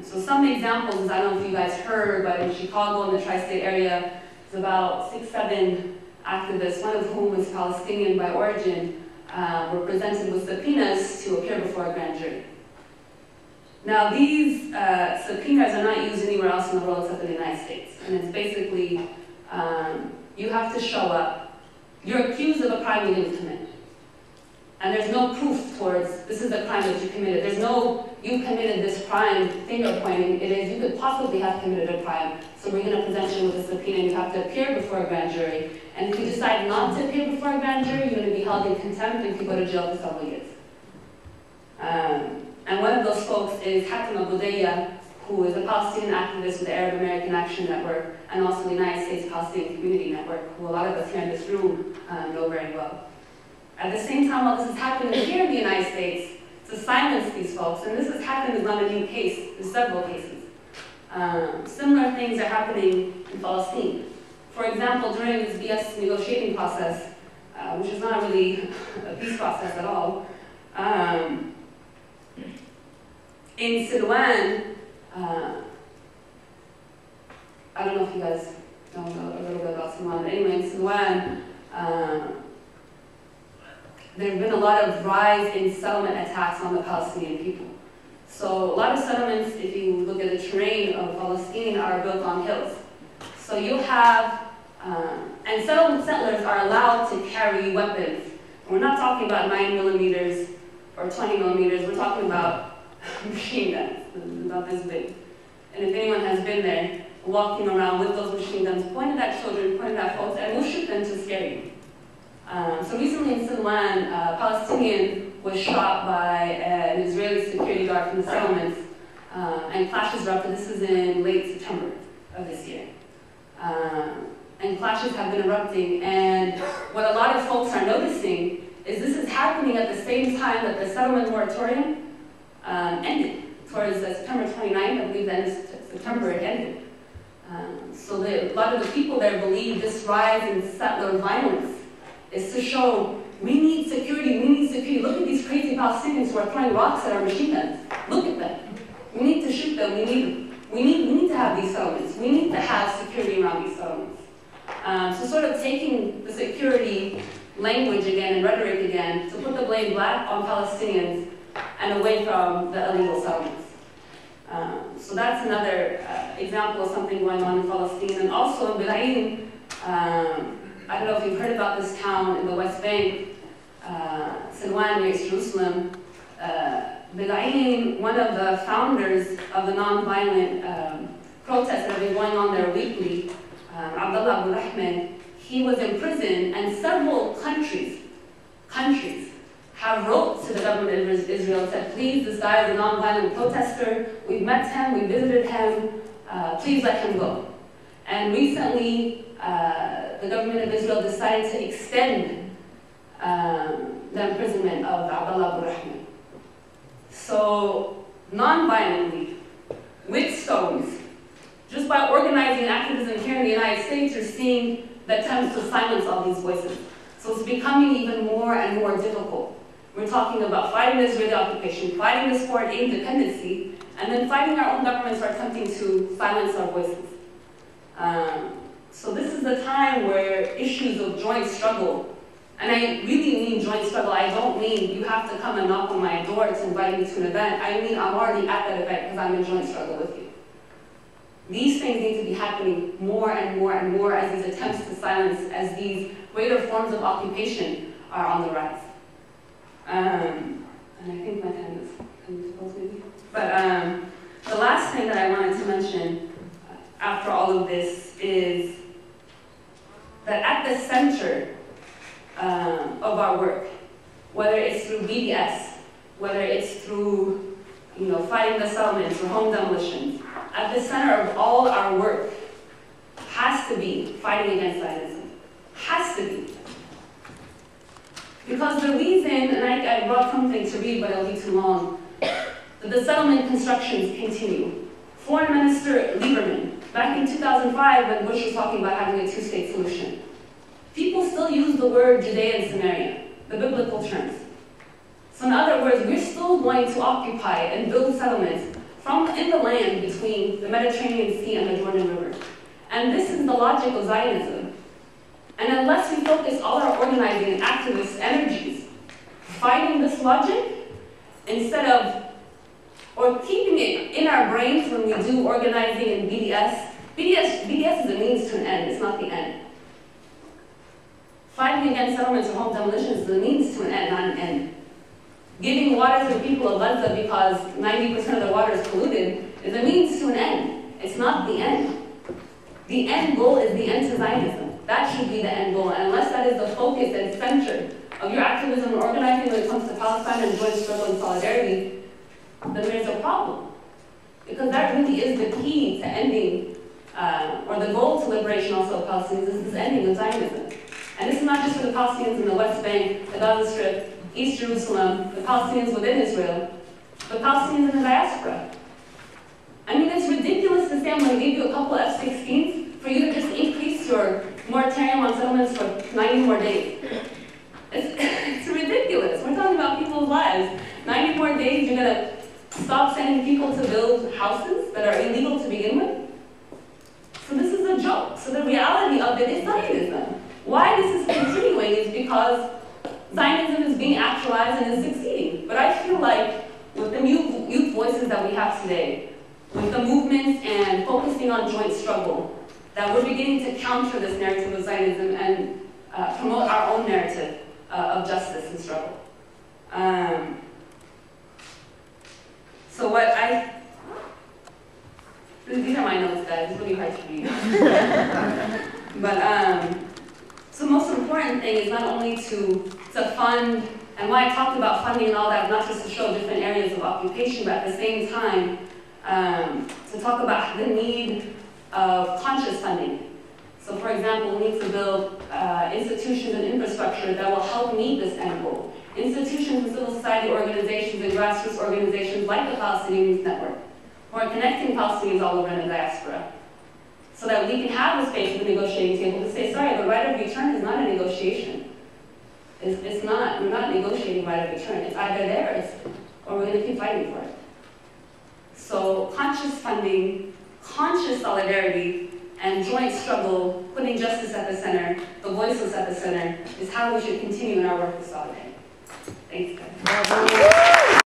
So some examples, I don't know if you guys heard, but in Chicago, in the tri-state area, there's about 6, 7 activists, one of whom is Palestinian by origin, were presented with subpoenas to appear before a grand jury. Now these subpoenas are not used anywhere else in the world except in the United States. And it's basically, you have to show up. You're accused of a crime you didn't commit. And there's no proof towards, this is the crime that you committed. There's no, you committed this crime, finger pointing. It is, you could possibly have committed a crime. So we're going to present you with a subpoena and you have to appear before a grand jury. And if you decide not to appear before a grand jury, you're going to be held in contempt and you go to jail for several years. And one of those folks is Hatem Abudaya, who is a Palestinian activist with the Arab American Action Network and also the United States Palestinian Community Network, who a lot of us here in this room know very well. At the same time, while this is happening here in the United States, to silence these folks, and this has happened, is not a new case, there's several cases. Similar things are happening in Palestine. For example, during this BS negotiating process, which is not really a peace process at all, in Silwan, I don't know if you guys know a little bit about Silwan, but anyway, in Silwan, there have been a lot of rise in settlement attacks on the Palestinian people. So a lot of settlements, if you look at the terrain of Palestine, are built on hills. So you'll have, and settlers are allowed to carry weapons. We're not talking about 9mm or 20mm, we're talking about machine guns, about this big. And if anyone has been there, walking around with those machine guns pointed at children, pointed at folks, and we'll shoot them to scare you. So recently in Silwan, a Palestinian was shot by an Israeli security guard from the settlements, and clashes erupted. This is in late September of this year. And clashes have been erupting, and what a lot of folks are noticing is this is happening at the same time that the settlement moratorium ended. Towards September 29th, I believe the end of September it ended. So a lot of the people there believe this rise in settler violence is to show we need security, we need security. Look at these crazy Palestinians who are throwing rocks at our machine guns. Look at them. We need to shoot them. We need to have these settlements. We need to have security around these settlements. So sort of taking the security language again and rhetoric again to put the blame back on Palestinians and away from the illegal settlements. So that's another example of something going on in Palestine. And also in Berkeley, I don't know if you've heard about this town in the West Bank, Silwan near East Jerusalem. Berkeley, one of the founders of the non-violent protests that have been going on there weekly, Abdullah Abu Rahman, he was in prison, and several countries have wrote to the government of Israel and said, please, this guy is a non-violent protester, we've met him, we visited him, please let him go. And recently, the government of Israel decided to extend the imprisonment of Abdullah Abu Rahman. So, non-violently, with stones, just by organizing activism here in the United States, you're seeing the attempts to silence all these voices. So it's becoming even more and more difficult. We're talking about fighting the Israeli occupation, fighting this for independency, and then fighting our own governments for attempting to silence our voices. So this is the time where issues of joint struggle, and I really mean joint struggle, I don't mean you have to come and knock on my door to invite me to an event. I mean I'm already at that event because I'm in joint struggle with you. These things need to be happening more and more and more as these attempts to silence, as these greater forms of occupation are on the rise. And I think my time is coming to close maybe. But the last thing that I wanted to mention after all of this is that at the center of our work, whether it's through BDS, whether it's through fighting the settlements or home demolitions, at the center of all our work has to be fighting against Zionism. Has to be. Because the reason, and I brought something to read, but it'll be too long, that the settlement constructions continue. Foreign Minister Lieberman, back in 2005, when Bush was talking about having a two-state solution, people still use the word Judea and Samaria, the biblical terms. So in other words, we're still going to occupy and build settlements in the land between the Mediterranean Sea and the Jordan River. And this is the logic of Zionism. And unless we focus all our organizing and activist energies fighting this logic, instead of, or keeping it in our brains when we do organizing in BDS is a means to an end, it's not the end. Fighting against settlements or home demolitions is a means to an end, not an end. Giving water to the people of Gaza because 90% of the water is polluted is a means to an end. It's not the end. The end goal is the end to Zionism. That should be the end goal. And unless that is the focus and center of your activism and organizing when it comes to Palestine and joint struggle and solidarity, then there's a problem. Because that really is the key to ending, or the goal to liberation also of Palestinians, is this ending of Zionism. And this is not just for the Palestinians in the West Bank, the Gaza Strip, East Jerusalem, the Palestinians within Israel, the Palestinians in the diaspora. I mean, it's ridiculous to say I'm going to give you a couple of F-16s for you to just increase your moratorium on settlements for 90 more days. It's ridiculous. We're talking about people's lives. 90 more days, you're going to stop sending people to build houses that are illegal to begin with? So this is a joke. So the reality of it is Zionism. Why this is continuing is because Zionism is being actualized and is succeeding. But I feel like with the new youth voices that we have today, with the movements and focusing on joint struggle, that we're beginning to counter this narrative of Zionism and promote our own narrative of justice and struggle. So what these are my notes, guys, it's really hard to read. But so the most important thing is not only to fund, and why I talked about funding and all that, not just to show different areas of occupation, but at the same time, to talk about the need of conscious funding. So for example, we need to build institutions and infrastructure that will help meet this end goal. Institutions and civil society organizations and grassroots organizations like the Palestinian Youth Network, who are connecting Palestinians all over in the diaspora, so that we can have the space at the negotiating table to say, sorry, the right of return is not a negotiation. It's not. We're not negotiating right of return. It's either theirs, or we're going to keep fighting for it. So conscious funding, conscious solidarity, and joint struggle, putting justice at the center, the voiceless at the center, is how we should continue in our work with solidarity. Thanks, guys.